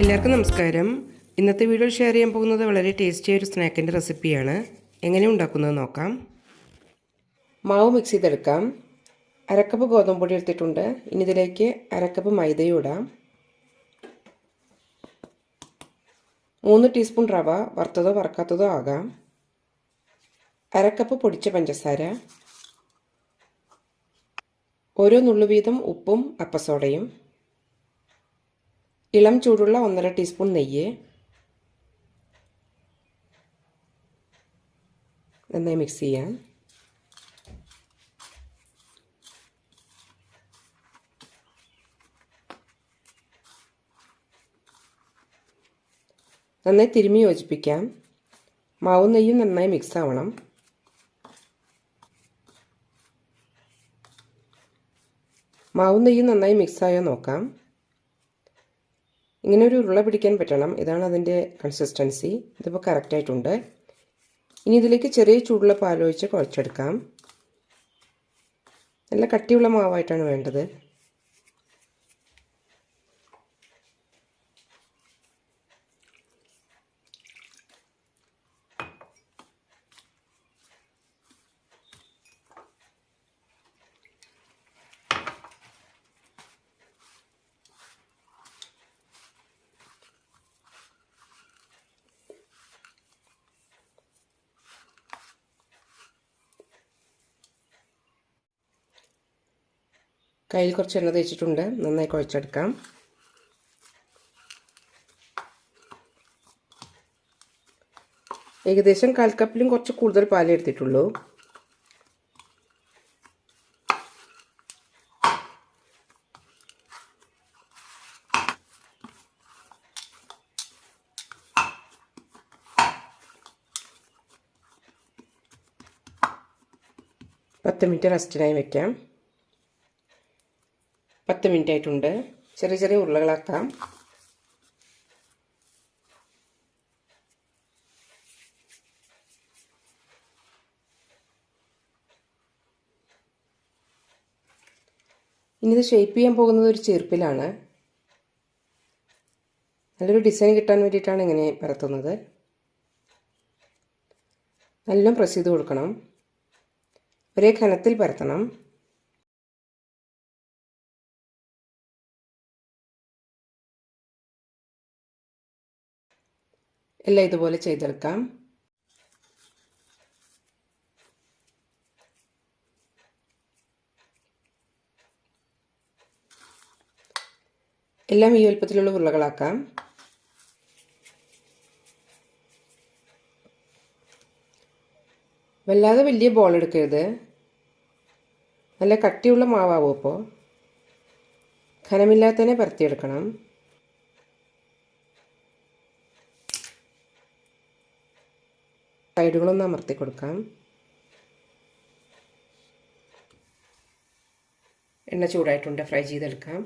എല്ലാവർക്കും നമസ്കാരം. ഇന്നത്തെ വീഡിയോ ഷെയർ ചെയ്യാൻ പോകുന്നത് വളരെ ടേസ്റ്റിയായ ഒരു സ്നാക്കിൻ്റെ റെസിപ്പിയാണ്. എങ്ങനെ ഉണ്ടാക്കുന്നത് നോക്കാം. മാവ് മിക്സ് ചെയ്തെടുക്കാം. അരക്കപ്പ് ഗോതമ്പ് പൊടി എടുത്തിട്ടുണ്ട്. ഇനി ഇതിലേക്ക് അരക്കപ്പ് മൈദയും ഇടാം. 3 ടീസ്പൂൺ റവ, വറുത്തതോ വറുക്കാത്തതോ ആകാം. അരക്കപ്പ് പൊടിച്ച പഞ്ചസാര, ഓരോ നുള്ളു വീതം ഉപ്പും അപ്പസോഡയും, ഇളം ചൂടുള്ള 1.5 ടീസ്പൂൺ നെയ്യ്. നന്നായി മിക്സ് ചെയ്യാം. നന്നായി തിരുമ്മി യോജിപ്പിക്കാം. മാവും നെയ്യും നന്നായി മിക്സ് ആവണം. മാവും നെയ്യും നന്നായി മിക്സായോ നോക്കാം. ഇങ്ങനെ ഒരു ഉരുള പിടിക്കാൻ പറ്റണം. ഇതാണ് അതിൻ്റെ കൺസിസ്റ്റൻസി. ഇതിപ്പോൾ കറക്റ്റായിട്ടുണ്ട്. ഇനി ഇതിലേക്ക് ചെറിയ ചൂടുള്ള പാലൊഴിച്ച് കുഴച്ചെടുക്കാം. നല്ല കട്ടിയുള്ള മാവായിട്ടാണ് വേണ്ടത്. കയ്യിൽ കുറച്ച് എണ്ണ തേച്ചിട്ടുണ്ട്. നന്നായി കുഴച്ചെടുക്കാം. ഏകദേശം 1/4 കപ്പിലും കുറച്ച് കൂടുതൽ പാലേ എടുത്തിട്ടുള്ളൂ. പത്ത് മിനിറ്റ് റെസ്റ്റിനായി വയ്ക്കാം. 10 മിനിറ്റ് ആയിട്ടുണ്ട്. ചെറിയ ചെറിയ ഉരുളകളാക്കാം. ഇനി ഇത് ഷേപ്പ് ചെയ്യാൻ പോകുന്നത് ഒരു ചീർപ്പിലാണ്. നല്ലൊരു ഡിസൈൻ കിട്ടാൻ വേണ്ടിയിട്ടാണ് ഇങ്ങനെ പരത്തുന്നത്. നല്ല പ്രസ് ചെയ്ത് കൊടുക്കണം. ഒരേ ഘനത്തിൽ പരത്തണം. എല്ലാം ഇതുപോലെ ചെയ്തെടുക്കാം. എല്ലാം ഈ വലുപ്പത്തിലുള്ള ഉരുളകളാക്കാം. വല്ലാതെ വലിയ ബോൾ എടുക്കരുത്. നല്ല കട്ടിയുള്ള മാവാവും. അപ്പോൾ ഘനമില്ലാത്തതിനെ പരത്തിയെടുക്കണം. സൈഡുകളൊന്ന് അമർത്തി കൊടുക്കാം. എണ്ണ ചൂടായിട്ടുണ്ട്. ഫ്രൈ ചെയ്തെടുക്കാം.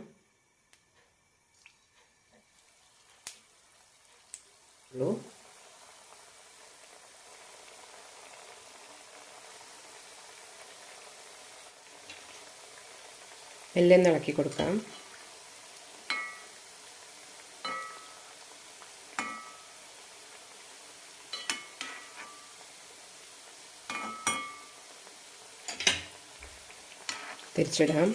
എല്ലാം ഇളക്കി കൊടുക്കാം. തിരിച്ചിടാം.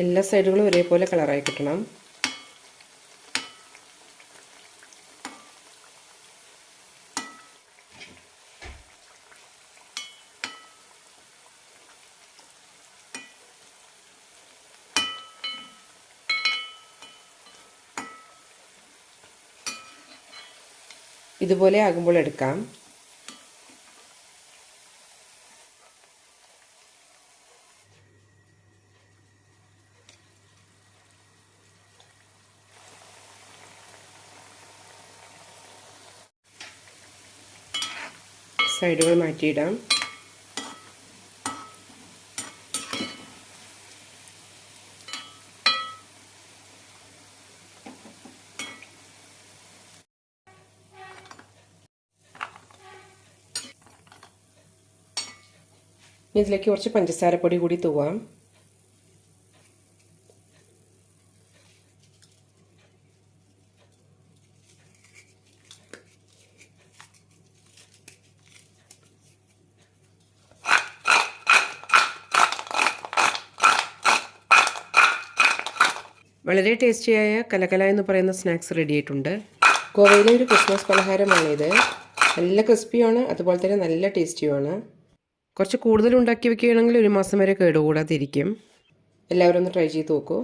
എല്ലാ സൈഡുകളും ഒരേപോലെ കളറായി കിട്ടണം. ഇതുപോലെ ആകുമ്പോൾ എടുക്കാം. സൈഡുകൾ മാറ്റിയിടാം. ഇനി ഇതിലേക്ക് കുറച്ച് പഞ്ചസാരപ്പൊടി കൂടി തൂവാം. വളരെ ടേസ്റ്റിയായ കലകല എന്ന് പറയുന്ന സ്നാക്സ് റെഡി ആയിട്ടുണ്ട്. ഗോവയിലെ ഒരു ക്രിസ്മസ് പലഹാരമാണിത്. നല്ല ക്രിസ്പിയാണ്, അതുപോലെ തന്നെ നല്ല ടേസ്റ്റിയുമാണ്. കുറച്ച് കൂടുതൽ ഉണ്ടാക്കി വെക്കുകയാണെങ്കിൽ ഒരു മാസം വരെ കേടുകൂടാതിരിക്കും. എല്ലാവരും ഒന്ന് ട്രൈ ചെയ്ത് നോക്കൂ.